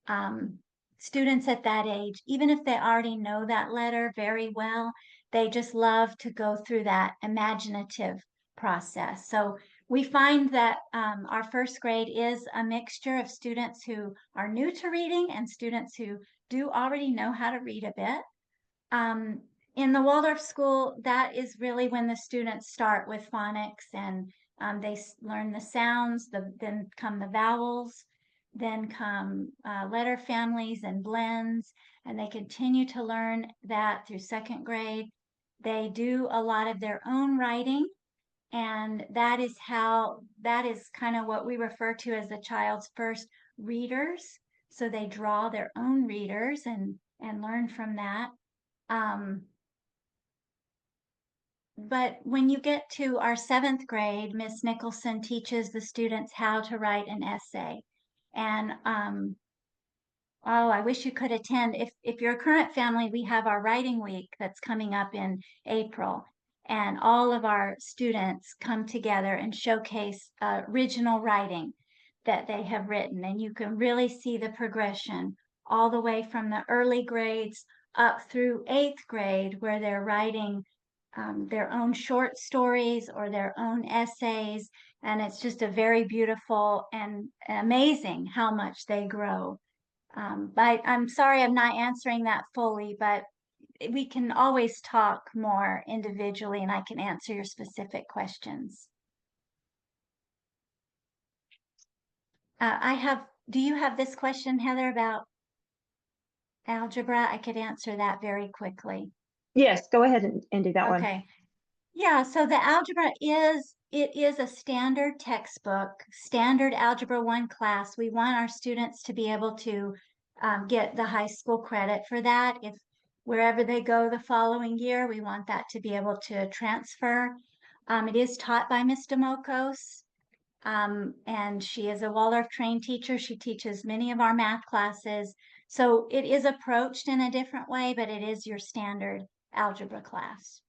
um, students at that age, even if they already know that letter very well, they just love to go through that imaginative process. So we find that our first grade is a mixture of students who are new to reading and students who do already know how to read a bit. Um, in the Waldorf school, that is really when the students start with phonics, and they learn the sounds, then come the vowels, then come letter families and blends, and they continue to learn that through second grade. They do a lot of their own writing, and that is kind of what we refer to as the child's first readers. So they draw their own readers and learn from that. Um, but when you get to our seventh grade, Miss Nicholson teaches the students how to write an essay. And oh, I wish you could attend. If you're a current family, we have our writing week that's coming up in April, and all of our students come together and showcase original writing that they have written, and you can really see the progression all the way from the early grades up through eighth grade, where they're writing their own short stories or their own essays, and it's just a very beautiful and amazing how much they grow. But I'm sorry I'm not answering that fully, but we can always talk more individually and I can answer your specific questions. Do you have this question, Heather, about algebra? I could answer that very quickly. Yes, go ahead and do that one. Okay. Yeah, so the algebra it is a standard textbook, standard Algebra 1 class. We want our students to be able to get the high school credit for that. If wherever they go the following year, we want that to be able to transfer. It is taught by Ms. Demokos, and she is a Waldorf trained teacher. She teaches many of our math classes. So it is approached in a different way, but it is your standard algebra class.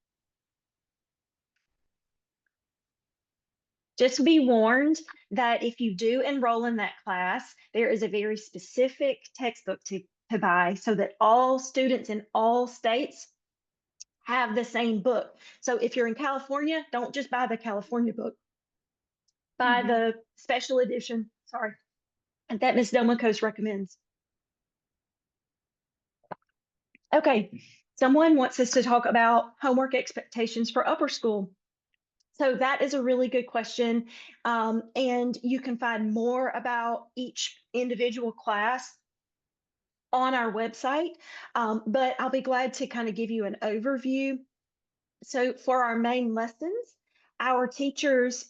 Just be warned that if you do enroll in that class, there is a very specific textbook to buy so that all students in all states have the same book. So if you're in California, don't just buy the California book, buy Mhm. the special edition, sorry, that Ms. Domikos recommends. Okay, someone wants us to talk about homework expectations for upper school. So that is a really good question. And you can find more about each individual class on our website. But I'll be glad to kind of give you an overview. So for our main lessons, our teachers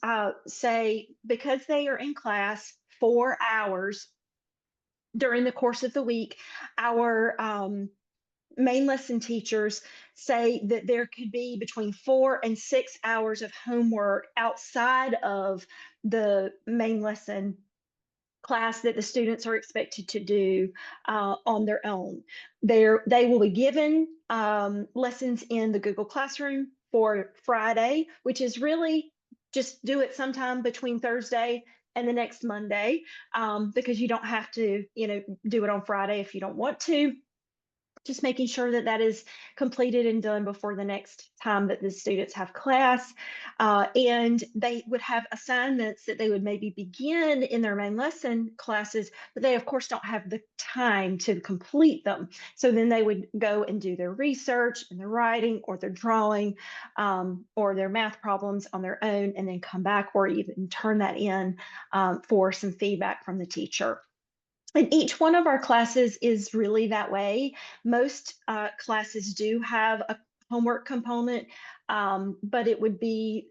say because they are in class 4 hours during the course of the week, our main lesson teachers say that there could be between 4 and 6 hours of homework outside of the main lesson class that the students are expected to do on their own. They will be given lessons in the Google Classroom for Friday, which is really just do it sometime between Thursday and the next Monday, because you don't have to, do it on Friday if you don't want to. Just making sure that that is completed and done before the next time that the students have class. And they would have assignments that they would maybe begin in their main lesson classes, but they of course don't have the time to complete them. So then they would go and do their research and their writing or their drawing, or their math problems on their own, and then come back or even turn that in for some feedback from the teacher. And each one of our classes is really that way. Most classes do have a homework component, but it would be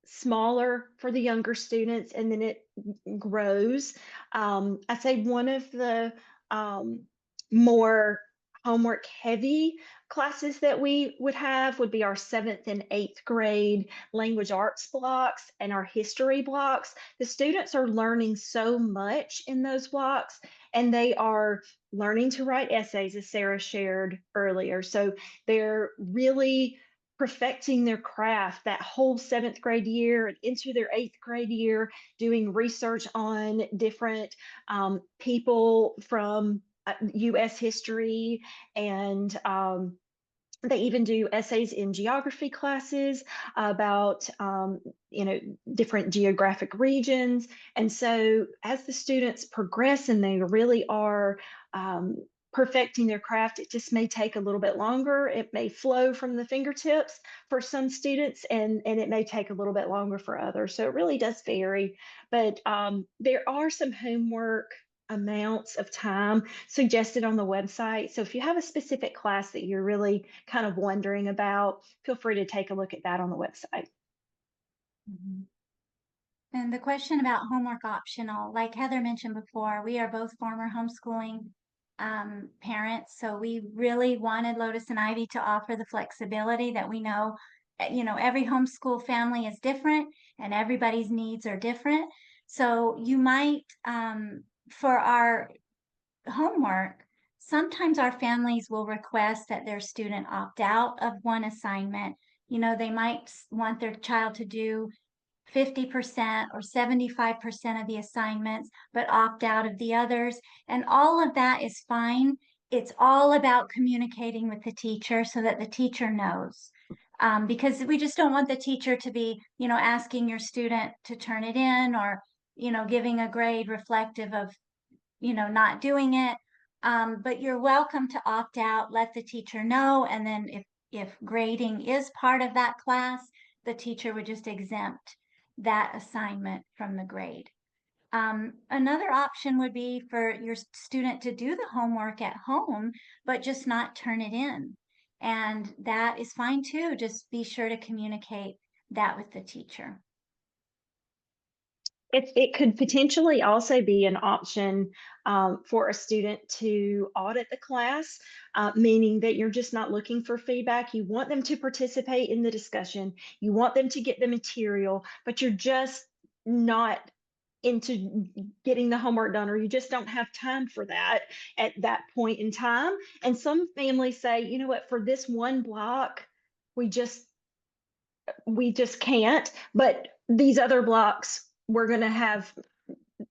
smaller for the younger students, and then it grows. I'd say one of the more homework heavy classes that we would have would be our 7th and 8th grade language arts blocks and our history blocks. The students are learning so much in those blocks, and they are learning to write essays, as Sarah shared earlier. So they're really perfecting their craft that whole 7th grade year and into their 8th grade year, doing research on different people from US history, and they even do essays in geography classes about different geographic regions. And so as the students progress and they really are um, perfecting their craft, it just may take a little bit longer. It may flow from the fingertips for some students, and it may take a little bit longer for others. So it really does vary. But there are some homework amounts of time suggested on the website. So if you have a specific class that you're really kind of wondering about, feel free to take a look at that on the website. Mhm. And the question about homework optional, like Heather mentioned before, we are both former homeschooling parents, so we really wanted Lotus and Ivy to offer the flexibility that we know, every homeschool family is different and everybody's needs are different. So you might, for our homework, sometimes our families will request that their student opt out of one assignment. They might want their child to do 50% or 75% of the assignments, but opt out of the others. And all of that is fine. It's all about communicating with the teacher so that the teacher knows. Because we just don't want the teacher to be, asking your student to turn it in, or, giving a grade reflective of, not doing it. But you're welcome to opt out, let the teacher know, and then if grading is part of that class, the teacher would just exempt that assignment from the grade. Another option would be for your student to do the homework at home, but just not turn it in. And that is fine too. Just be sure to communicate that with the teacher. It could potentially also be an option for a student to audit the class, meaning that you're just not looking for feedback. You want them to participate in the discussion, you want them to get the material, but you're just not into getting the homework done, or you just don't have time for that at that point in time. And some families say, you know what, for this one block, we just we just can't, but these other blocks we're going to have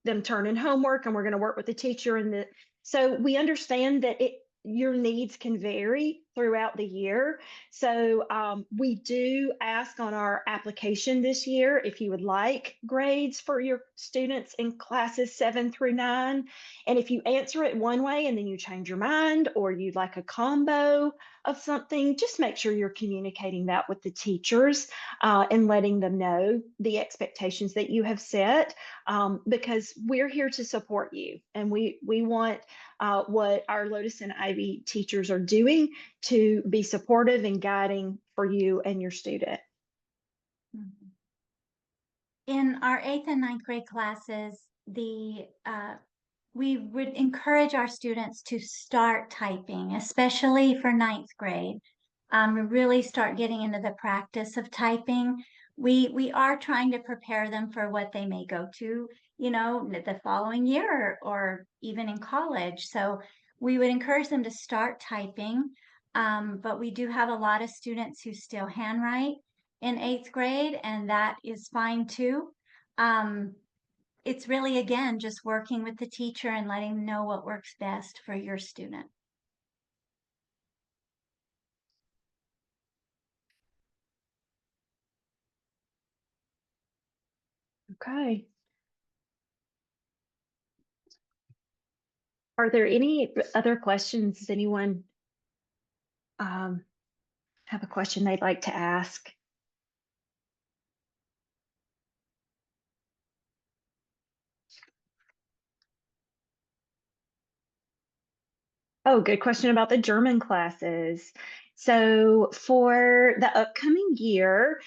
them turn in homework, and we're going to work with the teacher. So we understand that your needs can vary throughout the year. So we do ask on our application this year if you would like grades for your students in classes 7 through 9. And if you answer it one way and then you change your mind, or you'd like a combo of something, just make sure you're communicating that with the teachers and letting them know the expectations that you have set, because we're here to support you, and we want what our Lotus and Ivy teachers are doing to be supportive and guiding for you and your student. In our 8th and 9th grade classes, we would encourage our students to start typing, especially for 9th grade. Really start getting into the practice of typing. We are trying to prepare them for what they may go to, the following year, or even in college. So we would encourage them to start typing. But we do have a lot of students who still handwrite in 8th grade, and that is fine too. It's really, again, just working with the teacher and letting them know what works best for your student. Okay. Are there any other questions? Does anyone have a question they'd like to ask? Oh, good question about the German classes. So for the upcoming year,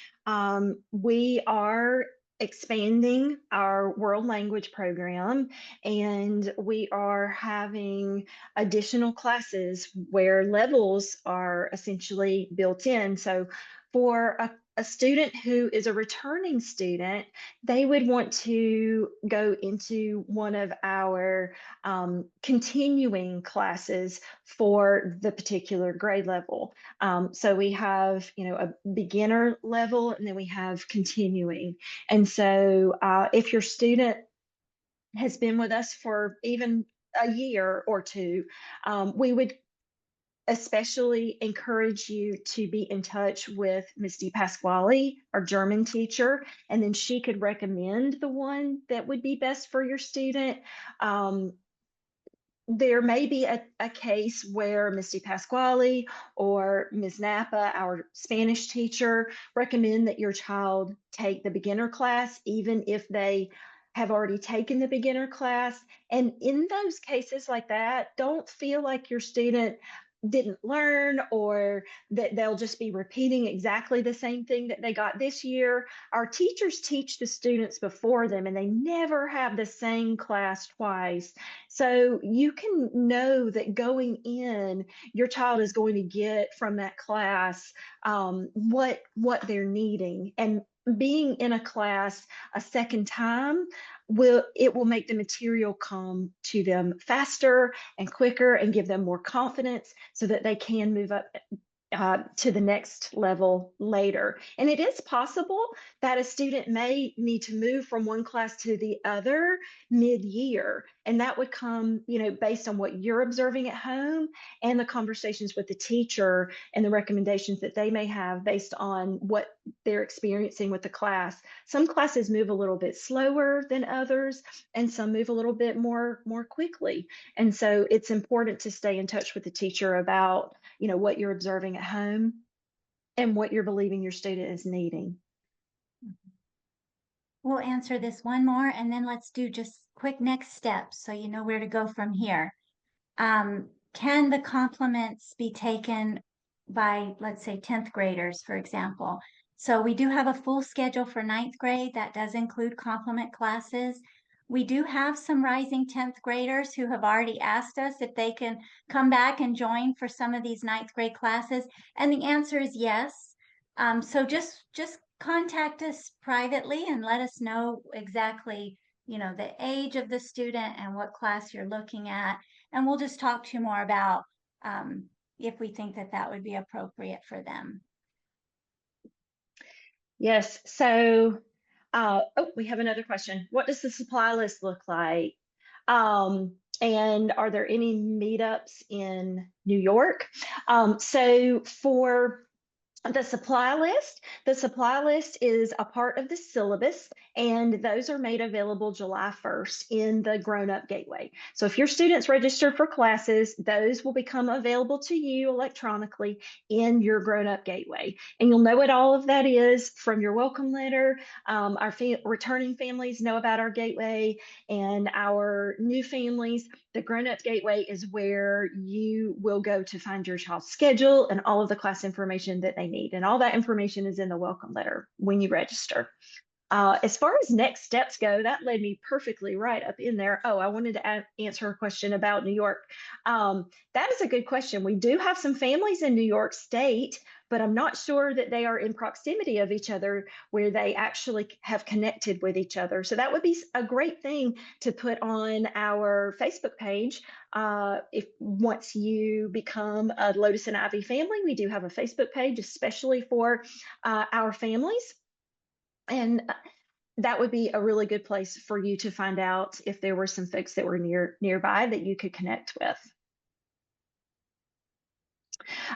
we are expanding our world language program, and we are having additional classes where levels are essentially built in. So, for a student who is a returning student, they would want to go into one of our continuing classes for the particular grade level. So we have, a beginner level, and then we have continuing. And so, if your student has been with us for even a year or two, we would especially encourage you to be in touch with Ms. Pasquale, our German teacher, and then she could recommend the one that would be best for your student. Um, there may be a case where Misty Pasquale or Ms. Napa, our Spanish teacher, recommend that your child take the beginner class, even if they have already taken the beginner class. And in those cases like that, don't feel like your student didn't learn or that they'll just be repeating exactly the same thing that they got this year. Our teachers teach the students before them, and they never have the same class twice. So you can know that going in, your child is going to get from that class what they're needing. And being in a class a second time will make the material come to them faster and quicker and give them more confidence so that they can move up to the next level later. And it is possible that a student may need to move from one class to the other mid-year. And that would come, based on what you're observing at home and the conversations with the teacher and the recommendations that they may have based on what they're experiencing with the class. Some classes move a little bit slower than others, and some move a little bit more quickly. And so it's important to stay in touch with the teacher about what you're observing at home and what you're believing your student is needing. We'll answer this one more and then let's do just quick next steps so you know where to go from here. Can the complements be taken by, let's say, 10th graders, for example? So we do have a full schedule for 9th grade that does include complement classes. We do have some rising 10th graders who have already asked us if they can come back and join for some of these 9th grade classes. And the answer is yes. So just contact us privately and let us know exactly, the age of the student and what class you're looking at. And we'll just talk to you more about if we think that that would be appropriate for them. Yes. So, we have another question. What does the supply list look like? And are there any meetups in New York? So for the supply list is a part of the syllabus, and those are made available July 1st in the Grown Up Gateway. So if your students registered for classes, those will become available to you electronically in your Grown Up Gateway. And you'll know what all of that is from your welcome letter. Our returning families know about our gateway, and our new families, the Grown Up Gateway is where you will go to find your child's schedule and all of the class information that they need. And all that information is in the welcome letter when you register. As far as next steps go, that led me perfectly right up in there. Oh, I wanted to answer a question about New York. That is a good question. We do have some families in New York State, but I'm not sure that they are in proximity of each other where they actually have connected with each other. So that would be a great thing to put on our Facebook page. If once you become a Lotus and Ivy family, we do have a Facebook page, especially for our families. And that would be a really good place for you to find out if there were some folks that were nearby that you could connect with.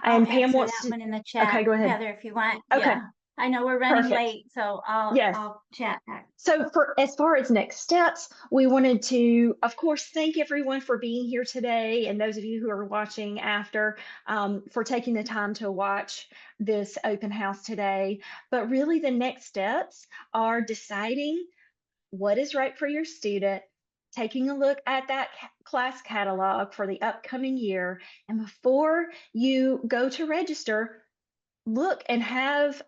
I'll And Pam answer wants that to, one in the chat, okay, go ahead. Heather, if you want. Okay, Yeah, I know we're running perfect. late, so I'll Yes. I'll chat back. So for as far as next steps, we wanted to, of course, thank everyone for being here today, and those of you who are watching after, for taking the time to watch this open house today. But really, the next steps are deciding what is right for your student, taking a look at that class catalog for the upcoming year, and before you go to register, look and have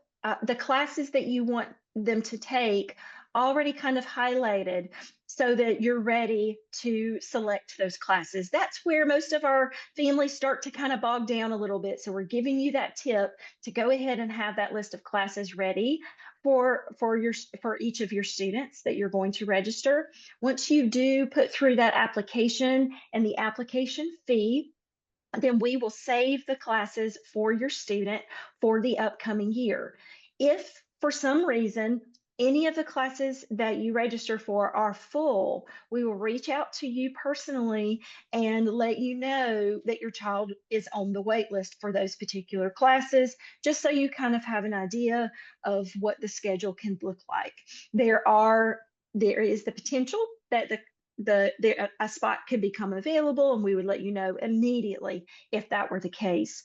the classes that you want them to take already kind of highlighted so that you're ready to select those classes. That's where most of our families start to kind of bog down a little bit. So we're giving you that tip to go ahead and have that list of classes ready for each of your students that you're going to register. Once you do put through that application and the application fee, then we will save the classes for your student for the upcoming year. If for some reason any of the classes that you register for are full, we will reach out to you personally and let you know that your child is on the wait list for those particular classes, just so you kind of have an idea of what the schedule can look like. There is the potential that a spot could become available, and we would let you know immediately if that were the case.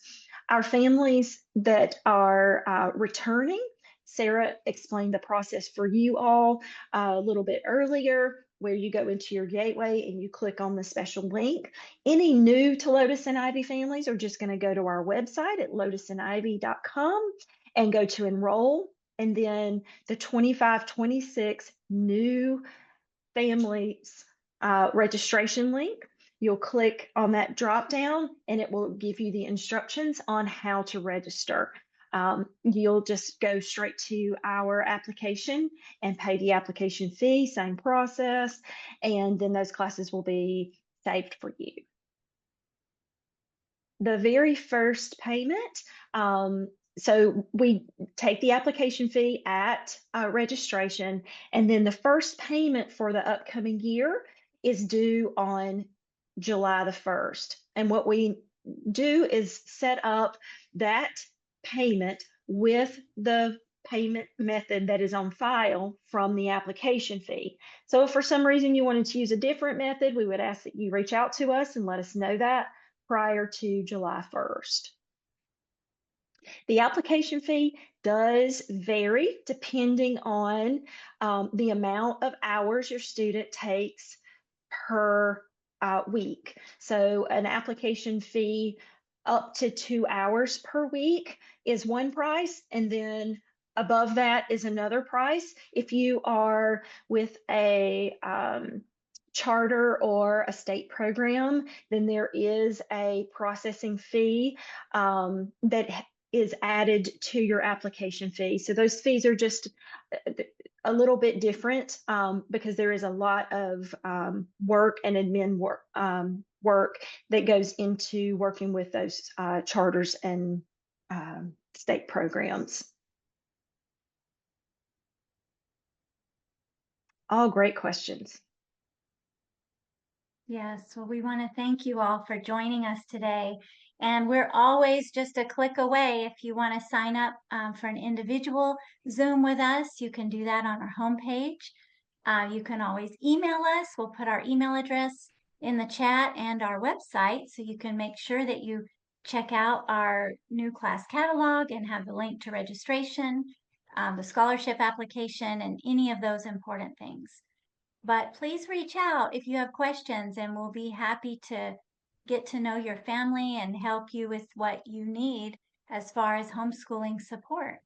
Our families that are returning, Sarah explained the process for you all a little bit earlier, where you go into your gateway and you click on the special link. Any new to Lotus and Ivy families are just going to go to our website at lotusandivy.com and go to enroll. And then the 25-26 new families registration link. You'll click on that drop down and it will give you the instructions on how to register. You'll just go straight to our application and pay the application fee, same process, and then those classes will be saved for you. The very first payment, so we take the application fee at registration, and then the first payment for the upcoming year is due on July the 1st. And what we do is set up that payment with the payment method that is on file from the application fee. So if for some reason you wanted to use a different method, we would ask that you reach out to us and let us know that prior to July 1st. The application fee does vary depending on the amount of hours your student takes per week. So an application fee up to 2 hours per week is one price, and then above that is another price. If you are with a charter or a state program, then there is a processing fee that is added to your application fee. So those fees are just a little bit different because there is a lot of work and admin work that goes into working with those charters and state programs. All great questions. Yes, well, we want to thank you all for joining us today. And we're always just a click away. If you want to sign up for an individual Zoom with us, you can do that on our homepage. You can always email us. We'll put our email address in the chat and our website, so you can make sure that you check out our new class catalog and have the link to registration, the scholarship application, and any of those important things. But please reach out if you have questions, and we'll be happy to get to know your family and help you with what you need as far as homeschooling support.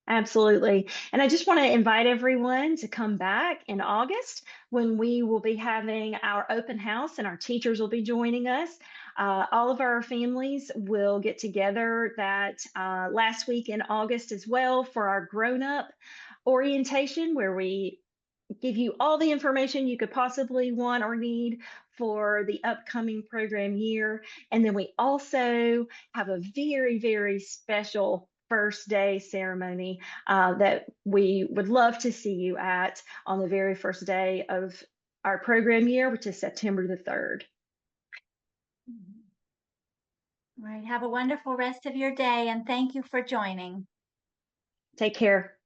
Absolutely. And I just want to invite everyone to come back in August when we will be having our open house and our teachers will be joining us. All of our families will get together that last week in August as well for our grown-up orientation, where we give you all the information you could possibly want or need for the upcoming program year. And then we also have a very, very special first day ceremony that we would love to see you at on the very first day of our program year, which is September the 3rd. All right. Have a wonderful rest of your day, and thank you for joining. Take care.